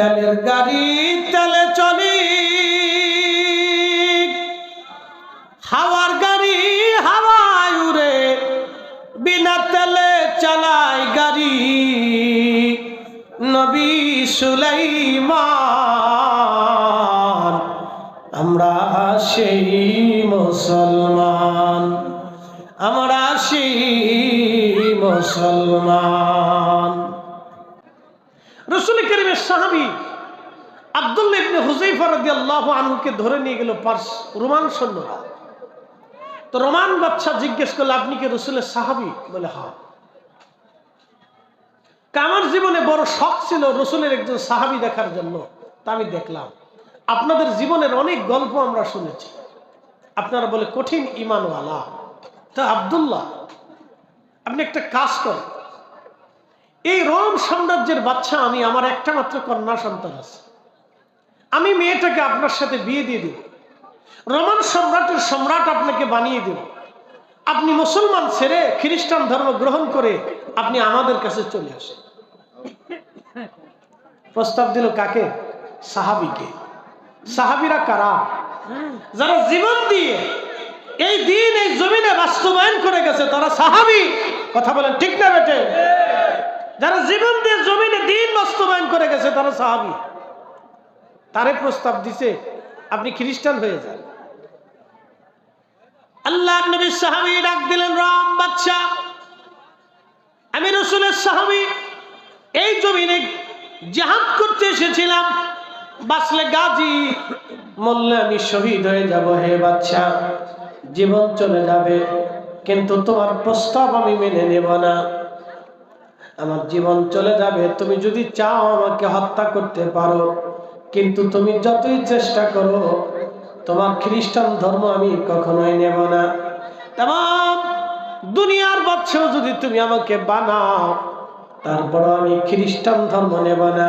তেলের গাড়ি তেলে চলি, হাওয়ার গাড়ি হাওয়ায় উড়ে, বিনা তেলে চালায় গাড়ি নবী সুলাইমান। আমরা সেই মুসলমান, আমরা সেই মুসলমান। রাসূল কারীমের সাহাবী আব্দুল্লাহ ইবনে হুযায়ফা রাদিয়াল্লাহু আনহুকে ধরে নিয়ে গেল রোমান সৈন্যরা। তো রোমান বাদশা জিজ্ঞেস করলো, আপনি কি রাসূলের সাহাবী? বলে হ্যাঁ। আমার জীবনে বড় শখ ছিল রাসূলের একজন সাহাবী দেখার জন্য, তা আমি দেখলাম। আপনাদের জীবনের অনেক গল্প আমরা শুনেছি, আপনারা বলে কঠিন ঈমানওয়ালা। তা আব্দুল্লাহ, আপনি একটা কাজ করেন, এই রোম সাম্রাজ্যের বাদশা আমি, আমার একটা মাত্র কন্যা সন্তান আছে, আমি মেয়েটাকে আপনার সাথে বিয়ে দিয়ে দেব, রোমান সম্রাটের সম্রাট আপনাকে বানিয়ে দেব, আপনি মুসলমান ছেড়ে খ্রিস্টান ধর্ম গ্রহণ করে আপনি আমাদের কাছে চলে আসেন। প্রস্তাব দিল কাকে? সাহাবীকে। সাহাবীরা কারা? যারা জীবন দিয়ে এই দিন এই জমিনে বাস্তবায়ন করে গেছে তারা সাহাবী। কথা বলেন ঠিক না বেটে? যারা জীবন দিয়ে জমিনে দিন বাস্তবায়ন করে গেছে তারা সাহাবী। তারে প্রস্তাব দিছে আপনি খ্রিস্টান হয়ে যান। আল্লাহর নবী সাহাবী ডাক দিলেন, রোম বাদশা, আমি রাসূলের সাহাবী, এই জমিনে জিহাদ করতে এসেছিলাম, বাঁচলে গাজী, মরলে আমি শহীদ হয়ে যাব। হে বাদশা, জীবন চলে যাবে কিন্তু তোমার প্রস্তাব আমি মেনে নেব না। আমার জীবন চলে যাবে, তুমি যদি চাও আমাকে হত্যা করতে পারো, কিন্তু তুমি যতই চেষ্টা করো তোমার খ্রিস্টান ধর্ম আমি কখনোই নেব না। তামাম দুনিয়ার বাদশা যদি তুমি আমাকে বানাও, তারপর আমি খ্রিস্টান ধর্ম নেব না,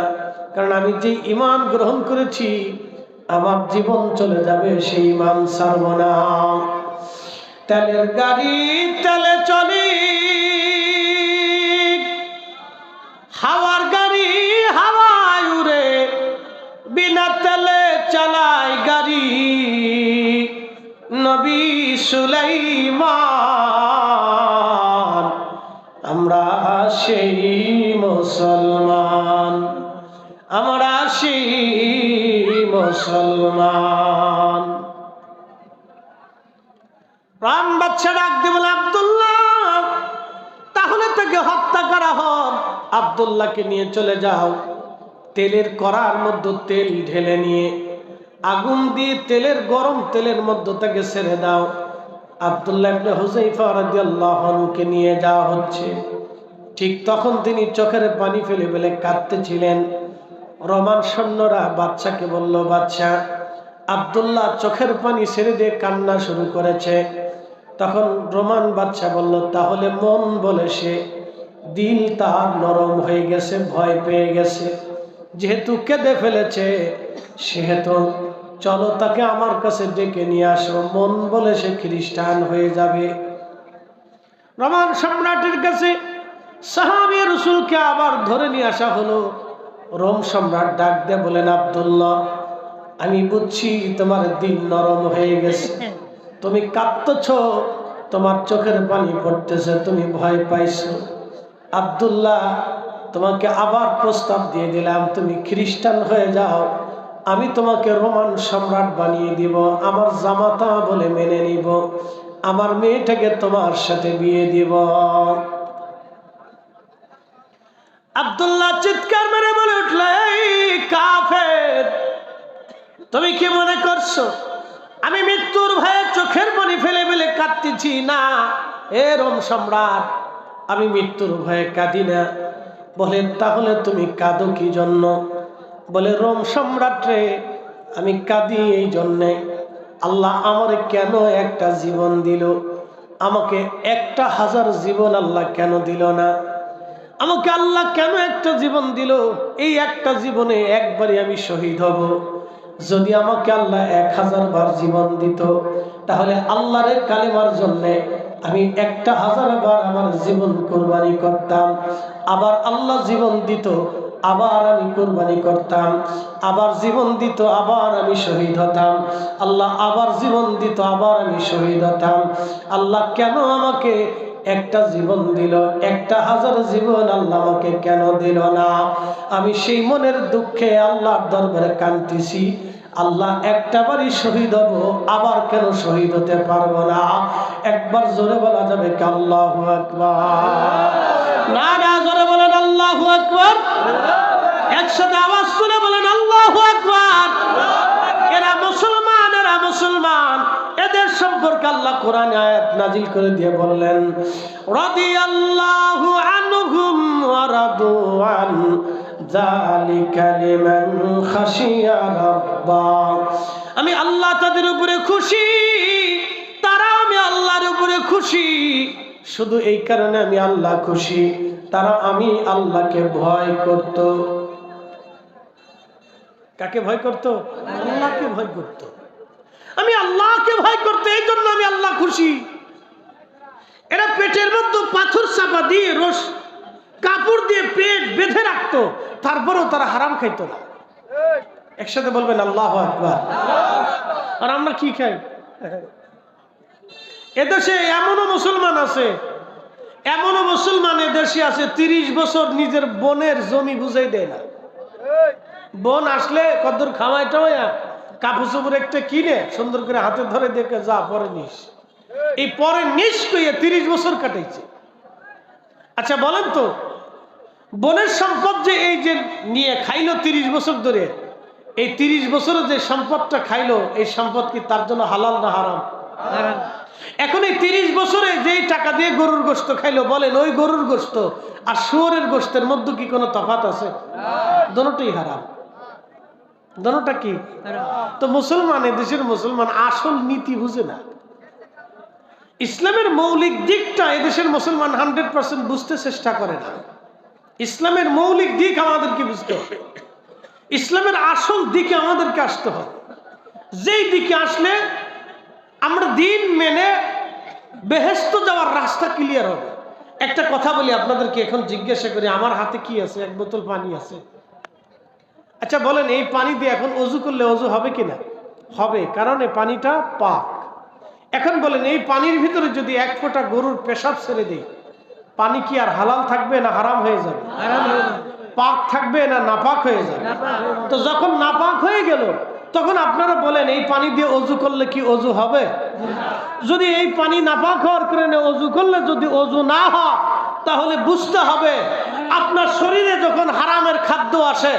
কারণ আমি যে ঈমান গ্রহণ করেছি আমার জীবন চলে যাবে, সেই ঈমান ছাড়ব না। তেলের গাড়ি তেলে চলি, হাওয়ার গাড়ি হাওয়ায় উড়ে, বিনা তেলে চালায় গাড়ি নবী সুলাইমান। আমরা সেই মুসলমান, আমরা সেই মুসলমান। রাম বাদশা ডাক দিয়ে বলে, আব্দুল্লাহ, তাহলে তাকে হত্যা করা হোক। আব্দুল্লাহকে নিয়ে চলে যাও, তেলের কড়ার মধ্যে তেল ঢেলে নিয়ে আগুন দিয়ে তেলের গরম তেলের মধ্যে তাকে ছেড়ে দাও। আব্দুল্লাহ ইবনে হুযায়ফা রাদিয়াল্লাহু আনহুকে নিয়ে যাওয়া হচ্ছে। ঠিক তখন তিনি চোখের পানি ফেলে ফেলে কাঁদতেছিলেন। রোমান সৈন্যরা বাদশাকে বলল, বাদশা, আব্দুল্লাহ চোখের পানি ছেড়ে দিয়ে কান্না শুরু করেছে। তখন রোমান বাদশা বলল, তাহলে মন বলে সে, দিল তার নরম হয়ে গেছে, ভয় পেয়ে গেছে, যেহেতু কেঁদে ফেলেছে সেহেতু চলো তাকে আমার কাছে ডেকে নিয়ে আসো, মন বলে সে খ্রিস্টান হয়ে যাবে। রোমান সম্রাটের কাছে সাহাবী রাসূলকে আবার ধরে নিয়ে আসা হলো। রোম সম্রাট ডাক দিয়ে বলেন, আব্দুল্লাহ, আমি বুঝছি তোমার দিল নরম হয়ে গেছে, তুমি কাঁদতেছ, তোমার চোখের পানি পড়তেছে, তুমি ভয় পাইছো। আব্দুল্লাহ, তোমাকে আবার প্রস্তাব দিয়ে দিলাম, তুমি খ্রিস্টান হয়ে যাও, আমি তোমাকে রোমান সম্রাট বানিয়ে দিব, আমার জামাতা বলে মেনে নিব, আমার মেয়েটাকে তোমার সাথে বিয়ে দিব। আব্দুল্লাহ চিৎকার মেরে বলে উঠল, এই কাফের, তুমি কি মনে করছো আমি মৃত্যুর ভয়ে চোখের পানি ফেলে ফেলে কাঁদতেছি? না, এ রোম সম্রাট, আমি মৃত্যুর ভয়ে কাঁদি না। বলে, তাহলে তুমি কাঁদো কি জন্য? বলে, রোম সম্রাট রে, আমি কাঁদি এই জন্যে, আল্লাহ আমারে কেন একটা জীবন দিল, আমাকে 1000 জীবন আল্লাহ কেন দিল না? আমাকে আল্লাহ কেন একটা জীবন দিল? এই একটা জীবনে একবারই আমি শহীদ হব। যদি আমাকে আল্লাহ 1000 বার জীবন দিত, তাহলে আল্লাহর কালেমার জন্য আমি 1000 বার আমার জীবন কুরবানি করতাম। আবার আল্লাহ জীবন দিত, আবার আমি কুরবানি করতাম, আবার জীবন দিত, আবার আমি শহীদ হতাম। আল্লাহ আবার জীবন দিত, আবার আমি শহীদ হতাম। আল্লাহ কেন আমাকে একটা জীবন দিল, 1000 জীবন আল্লাহ আমাকে কেন দিল না? আমি সেই মনের দুঃখে আল্লাহর দরবারে কাঁদতেছি, আল্লাহ একটাবারই শহীদ হব, আবার কেন শহীদ হতে পারবো না? একবার জোরে বলা যাবে কি আল্লাহু আকবার? না না, জোরে বলেন আল্লাহু আকবার। একসাথে আওয়াজ তুলে বলেন আল্লাহু আকবার। এরা মুসলমান, এরা মুসলমান। এদের সম্পর্কে আল্লাহ কোরআনে আয়াত নাজিল করে দিয়ে বললেন, রাদিয়াল্লাহু আনহুম ওয়া রাদু আন যালিকা লিমান খাশিয়া রাব্বা। আমি আল্লাহ তাদের উপরে খুশি, তারা আমি আল্লাহর উপরে খুশি। শুধু এই কারণে আমি আল্লাহ খুশি, তারা আমি আল্লাহকে ভয় করত। কাকে ভয় করত? আল্লাহকে ভয় করত। আমি আল্লাহকে ভয় করতে, এই জন্য আমি আল্লাহ খুশি। এরা পেটের মধ্যে পাথর চাপা দিয়ে রস কাপড় দিয়ে পেট বেঁধে রাখতো, তারপরেও তারা হারাম খাইতো না। একসাথে বলবেন আল্লাহু আকবার। আর আমরা কি খাই? এদেশে এমনও মুসলমান আছে, এমনও মুসলমান এদেশে আছে 30 বছর নিজের বোনের জমি বুঝাই দেয় না। বোন আসলে কদ্দুর খাওয়াই টাওয়াইয়া কাপড় চোপড় একটা কিনে সুন্দর করে হাতে ধরে দেখে যা পরে নিস, এই পরে নিস কইয়া 30 বছর কাটাইছে। আচ্ছা বলেন তো, বোনের সম্পদ যে এই যে নিয়ে খাইলো 30 বছর ধরে, এই 30 বছরে যে সম্পদটা খাইলো, এই সম্পদ কি তার জন্য হালাল না হারাম? এখন এই 30 বছরে যেই টাকা দিয়ে গরুর গোশত খাইলো, বলেন ওই গরুর গোশত আর শুয়োরের গোশতের মধ্যে কি কোনো তফাৎ আছে? দুটোই হারাম। দুটোটা কি? তো মুসলমান, এদেশের মুসলমান আসল নীতি বুঝে না। ইসলামের মৌলিক দিকটা এদেশের মুসলমান 100% বুঝতে চেষ্টা করে না। ইসলামের মৌলিক দিক আমাদেরকে বুঝতে হবে, ইসলামের আসল দিকে আমাদেরকে আসতে হবে, যেই দিকে আসলে আমরা দিন মেনে বেহেশত যাওয়ার রাস্তা ক্লিয়ার হবে। একটা কথা বলি আপনাদেরকে, এখন জিজ্ঞাসা করি, আমার হাতে কি আছে? 1 বোতল পানি আছে। আচ্ছা বলেন, এই পানি দিয়ে এখন অজু করলে অজু হবে কিনা? হবে, কারণ এই পানিটা পাক। এখন বলেন, এই পানির ভিতরে যদি 1 ফোঁটা গরুর পেশাব ছেড়ে দিই, পানি কি আর হালাল থাকবে না হারাম হয়ে যাবে? পাক থাকবে না নাপাক হয়ে যাবে? তো যখন নাপাক হয়ে গেল, তখন আপনারা বলেন এই পানি দিয়ে অজু করলে কি অজু হবে? যদি এই পানি নাপাক হওয়ার কারণে অজু করলে যদি অজু না হয়, তাহলে বুঝতে হবে আপনার শরীরে যখন হারামের খাদ্য আসে,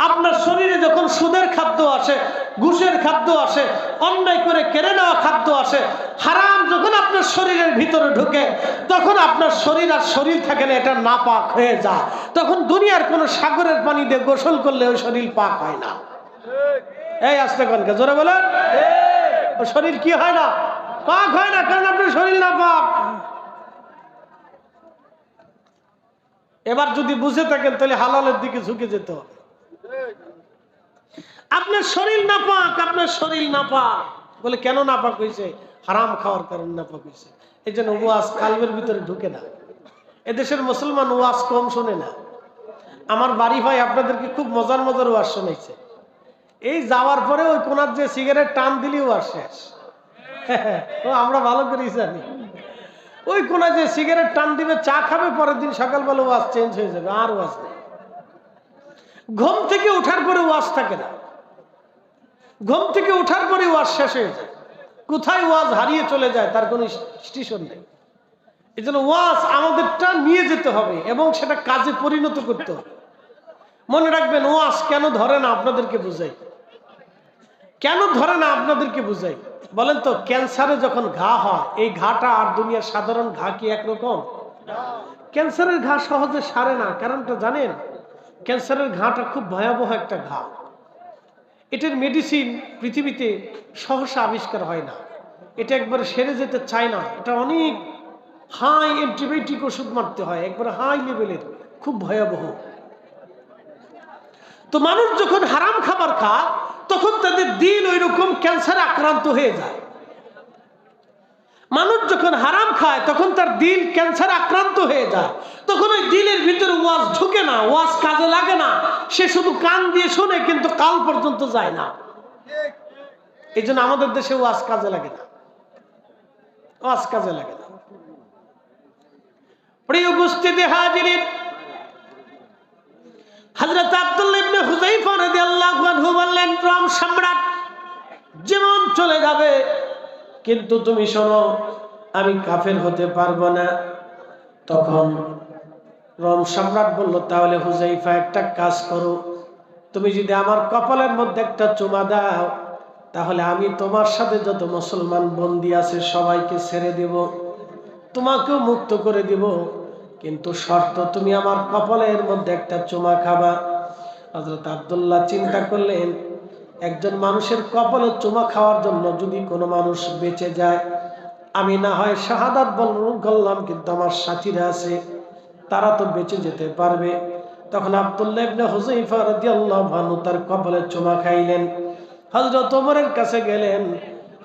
আপনার শরীরে যখন সুদের খাদ্য আসে, ঘুষের খাদ্য আসে, অন্যায় করে কেড়ে নেওয়া খাদ্য আসে, হারাম যখন আপনার শরীরের ভিতরে ঢুকে, তখন আপনার শরীর আর শরীর থাকে না, এটা নাপাক হয়ে যায়। তখন দুনিয়ার কোনো সাগরের পানি দিয়ে গোসল করলে ওই শরীর পাক হয় না। এই আসতে কনকে জোরে বলেন, ও শরীর কি হয় না? পাক হয় না, কারণ আপনার শরীর নাপাক। এবার যদি বুঝে থাকেন তাহলে হালালের দিকে ঝুঁকে যেতে হবে। আপনার শরীর নাপাক, আপনার শরীর নাপাক। বলে কেন নাপাক হয়েছে? হারাম খাওয়ার কারণে নাপাক হয়েছে। এই জন্য ওয়াজ কালবের ভিতরে ঢুকে না। এদেশের মুসলমান ওয়াজ কম শোনে না। আমার বাড়ি ভাই আপনাদেরকে খুব মজার মজার ওয়াজ শোনাইছে। এই যাওয়ার পরে ওই কোনার যে সিগারেট টান দিলি ওয়াজ শেষ। ও আমরা ভালো করেই জানি, ওই কোনা যে সিগারেট টান দিবে, চা খাবে, পরের দিন সকালবেলা ওয়াজ চেঞ্জ হয়ে যাবে, আর ওয়াজ নেই। ঘুম থেকে ওঠার পরে ওয়াজ থাকে না, ঘুম থেকে ওঠার পরে ওয়াজ শেষ হয়ে যায়। কোথায় ওয়াজ হারিয়ে চলে যায় তার কোনো স্টেশন নেই। এই জন্য ওয়াজ আমাদেরটা নিয়ে যেতে হবে এবং সেটা কাজে পরিণত করতে হবে। মনে রাখবেন, ওয়াজ কেন ধরে না আপনাদেরকে বুঝাই। কেন ধরে না আপনাদেরকে বুঝাই বলেন তো? ক্যান্সারে যখন ঘা হয়, এই ঘাটা আর দুনিয়ার সাধারণ ঘা কি একরকম? ক্যান্সারের ঘা সহজে সারে না। কারণটা জানেন? ক্যান্সারের ঘাটা খুব ভয়াবহ একটা ঘা। এটার মেডিসিন পৃথিবীতে সহসা আবিষ্কার হয় না, এটা একবারে সেরে যেতে চায় না। এটা অনেক হাই অ্যান্টিবায়োটিক ওষুধ মারতে হয়, একবারে হাই লেভেলের, খুব ভয়াবহ। তো মানুষ যখন হারাম খাবার খায়, তখন তাদের দিল ওই রকম ক্যান্সারে আক্রান্ত হয়ে যায়। মানুষ যখন হারাম খায় তখন তার দিল ক্যান্সার আক্রান্ত হয়ে যায়, তখন ওই দিলের ভিতরে ওয়াজ ঢুকে না, ওয়াজ কাজে লাগে না, সে শুধু কান দিয়ে শুনে কিন্তু কাল পর্যন্ত যায় না। এই জন্য আমাদের দেশে ওয়াজ কাজে লাগে না, ওয়াজ কাজে লাগে না। প্রিয় উপস্থিতি হাজিরিন, হযরত আব্দুল্লাহ ইবনে হুযায়ফা রাদিয়াল্লাহু আনহু বললেন, রোম সম্রাট যেমন চলে যাবে, কিন্তু তুমি শোনো, আমি কাফের হতে পারবো না। তখন রোম সম্রাট বলল, তাহলে হুযায়ফা একটা কাজ করো, তুমি যদি আমার কপালের মধ্যে একটা চুমা দাও, তাহলে আমি তোমার সাথে যত মুসলমান বন্দী আছে সবাইকে ছেড়ে দেব, তোমাকেও মুক্ত করে দিব, কিন্তু শর্ত তুমি আমার কপালের মধ্যে একটা চুমা খাবা। হযরত আব্দুল্লাহ চিন্তা করলেন, একজন মানুষের কপালে চুমা খাওয়ার জন্য যদি কোনো মানুষ বেঁচে যায়, আমি না হয় শাহাদাত বরণ করলাম, কিন্তু আমার সাথীরা আছে, তারা তো বেঁচে যেতে পারবে। তখন আব্দুল্লাহ ইবনে হুযায়ফা রাদিয়াল্লাহু আনহু তার কপালে চুমা খাইলেন। হযরত ওমরের কাছে গেলেন,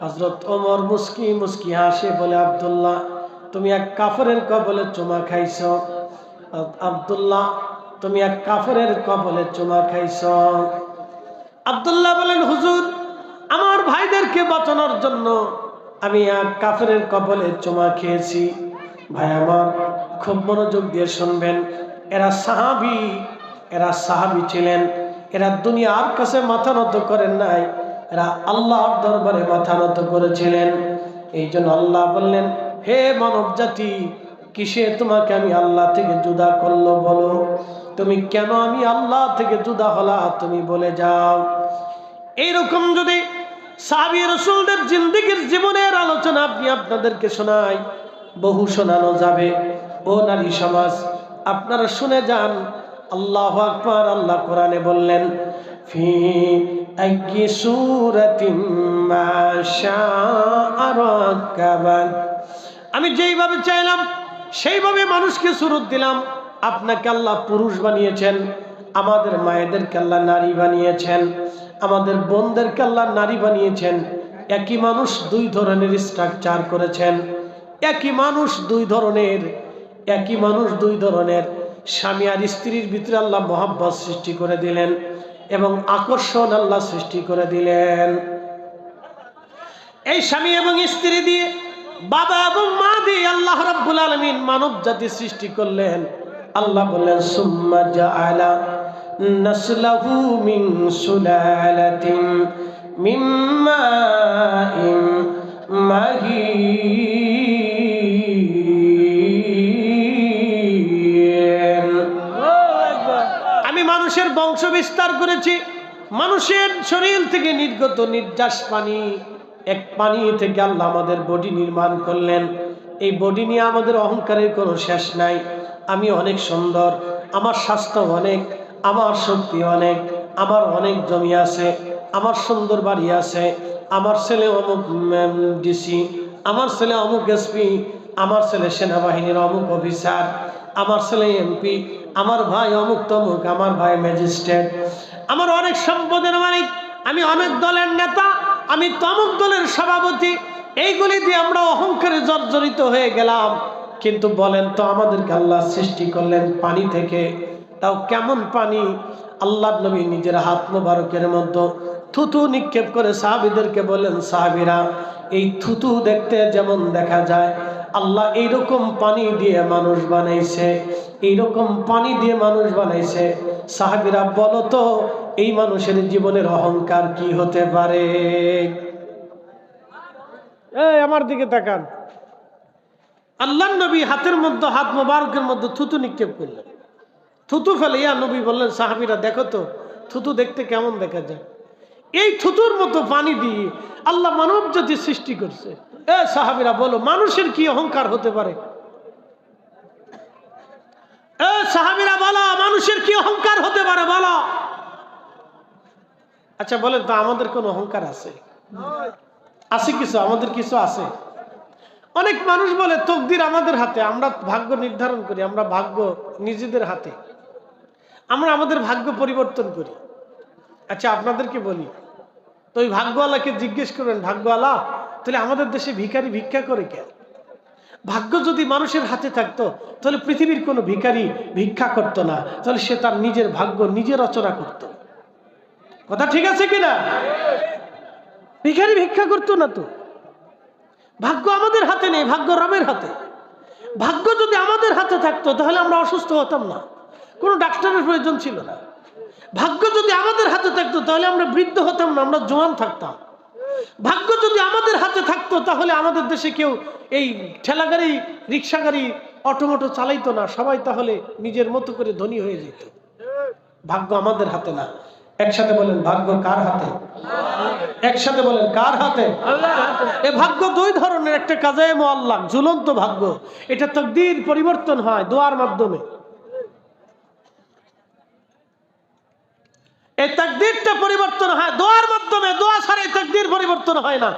হযরত ওমর মুস্কি মুস্কি হাসে বলে, আব্দুল্লাহ তুমি এক কাফেরের কপালে চুমা খাইছো, আব্দুল্লাহ তুমি এক কাফেরের কপালে চুমা খাইছো। আব্দুল্লাহ বলেন, হুজুর আমার ভাইদেরকে বাঁচানোর জন্য আমি এক কাফেরের কপালে চুমা খেয়েছি। ভাই আমার খুব মনোযোগ দিয়ে শুনবেন, এরা সাহাবী ছিলেন, এরা দুনিয়ার কাছে মাথা নত করেন নাই, এরা আল্লাহর দরবারে মাথা নত করেছিলেন। এই জন্য আল্লাহ বললেন, হে মানব জাতি, কিসে তোমাকে আমি আল্লাহ থেকে জুদা করলো বলো, তুমি কেন আমি আল্লাহ থেকে জুদা হলা তুমি বলে যাও। এইরকম যদি সাহাবী রাসূলদের জিন্দেগীর জীবনের আলোচনা আপনি আপনাদেরকে শোনাই, বহু শোনানো যাবে। ও নারী সমাজ, আপনারা শুনে যান। আল্লাহু আকবার। আল্লাহ কোরআনে বললেন, ফি আইয়ি সূরাতিন মা শাআ রাকাবাক, আমি যেইভাবে চাইলাম সেইভাবে মানুষকে সুরত দিলাম। আপনাকে আল্লাহ পুরুষ বানিয়েছেন, আমাদের মায়েদেরকে আল্লাহ নারী বানিয়েছেন, আমাদের বোনদেরকে আল্লাহ নারী বানিয়েছেন। একই মানুষ দুই ধরনের স্ট্রাকচার করেছেন, একই মানুষ দুই ধরনের স্বামী আর স্ত্রীর ভিতরে আল্লাহ মহব্বত সৃষ্টি করে দিলেন এবং আকর্ষণ আল্লাহ সৃষ্টি করে দিলেন। এই স্বামী এবং স্ত্রী দিয়ে, বাবা এবং মা দিয়ে আল্লাহ রাব্বুল আলামিন মানব জাতি সৃষ্টি করলেন। আল্লাহ বললেন, সুম্মা জাআলা নাসলাহু মিন সুলালাতিন মিন মাইন মাহিন। আমি মানুষের বংশ বিস্তার করেছি, মানুষের শরীর থেকে নির্গত নির্যাস পানি, এক পানি থেকে আল্লাহ আমাদের বডি নির্মাণ করলেন। এই বডি নিয়ে আমাদের অহংকারের কোনো শেষ নাই। আমি অনেক সুন্দর, আমার স্বাস্থ্য অনেক, আমার শক্তি অনেক, আমার অনেক জমি আছে, আমার সুন্দর বাড়ি আছে, আমার ছেলে অমুক ডিসি, আমার ছেলে অমুক এসপি, আমার ছেলে সেনাবাহিনীর অমুক অফিসার, আমার ছেলে এমপি, আমার ভাই অমুক তমুক, আমার ভাই ম্যাজিস্ট্রেট, আমার অনেক সম্পদের মালিক, আমি অনেক দলের নেতা, আমি তমুক দলের সভাপতি। এইগুলি দিয়ে আমরা অহংকারে জর্জরিত হয়ে গেলাম। কিন্তু বলেন তো, আমাদেরকে আল্লাহ সৃষ্টি করলেন পানি থেকে, তাও কেমন পানি? আল্লাহ নবী নিজের হাত মোবারকের মধ্যে থুতু নিক্ষেপ করে সাহাবীদেরকে বলেন, সাহাবীরা এই থুতু দেখতে যেমন দেখা যায়, আল্লাহ এইরকম পানি দিয়ে মানুষ বানাইছে, এইরকম পানি দিয়ে মানুষ বানাইছে। সাহাবীরা বলো তো, এই মানুষের জীবনের অহংকার কি হতে পারে? এই আমার দিকে তাকান। আল্লাহ নবী হাতের মধ্যে, হাত মোবারকের মধ্যে থুতু নিক্ষেপ করলেন, থুতু ফেলে ইয়া নবী বললেন, সাহাবীরা দেখো তো থুতু দেখতে কেমন দেখা যায়। এই থুতুর মতো পানি দিয়ে আল্লাহ মানব জাতি সৃষ্টি করছে। এ সাহাবীরা বলো, মানুষের কি অহংকার হতে পারে? এ সাহাবীরা বলো, মানুষের কি অহংকার হতে পারে বলো? আচ্ছা বলেন তো, আমাদের কোন অহংকার আছে? আছে কিছু, আমাদের কিছু আছে। অনেক মানুষ বলে তকদির আমাদের হাতে, আমরা ভাগ্য নির্ধারণ করি, আমরা ভাগ্য নিজেদের হাতে, আমরা আমাদের ভাগ্য পরিবর্তন করি। আচ্ছা আপনাদেরকে বলি তো, ওই ভাগ্যওয়ালাকে জিজ্ঞেস করবেন, ভাগ্যওয়ালা তাহলে আমাদের দেশে ভিখারি ভিক্ষা করে কেন? ভাগ্য যদি মানুষের হাতে থাকতো তাহলে পৃথিবীর কোনো ভিখারি ভিক্ষা করতো না, তাহলে সে তার নিজের ভাগ্য নিজে রচনা করত। কথা ঠিক আছে কিনা? ভিখারি ভিক্ষা করতো না তো। ভাগ্য আমাদের হাতে নেই, ভাগ্য রবের হাতে। ভাগ্য যদি আমাদের হাতে থাকতো তাহলে আমরা অসুস্থ হতাম না, কোনো ডাক্তারের প্রয়োজন ছিল না। ভাগ্য যদি আমাদের হাতে থাকতো তাহলে আমরা বৃদ্ধ হতাম না, আমরা জোয়ান থাকতাম। ভাগ্য যদি আমাদের হাতে থাকতো তাহলে আমাদের দেশে কেউ এই ঠেলাগাড়ি, রিক্সা গাড়ি, অটোমোটো চালাইতো না, সবাই তাহলে নিজের মতো করে ধনী হয়ে যেত। ভাগ্য আমাদের হাতে না। একসাথে বলেন, ভাগ্য কার হাতে? একসাথে বলেন, কার হাতে? এ ভাগ্য দুই ধরনের, একটা কাজায়ে মুআল্লাক, ঝুলন্ত ভাগ্য। এটা তাকদীর পরিবর্তন হয় দোয়ার মাধ্যমে। এই তাকদীরটা পরিবর্তন হয় দোয়ার মাধ্যমে, দোয়া ছাড়া এই তাকদীর পরিবর্তন হয় না।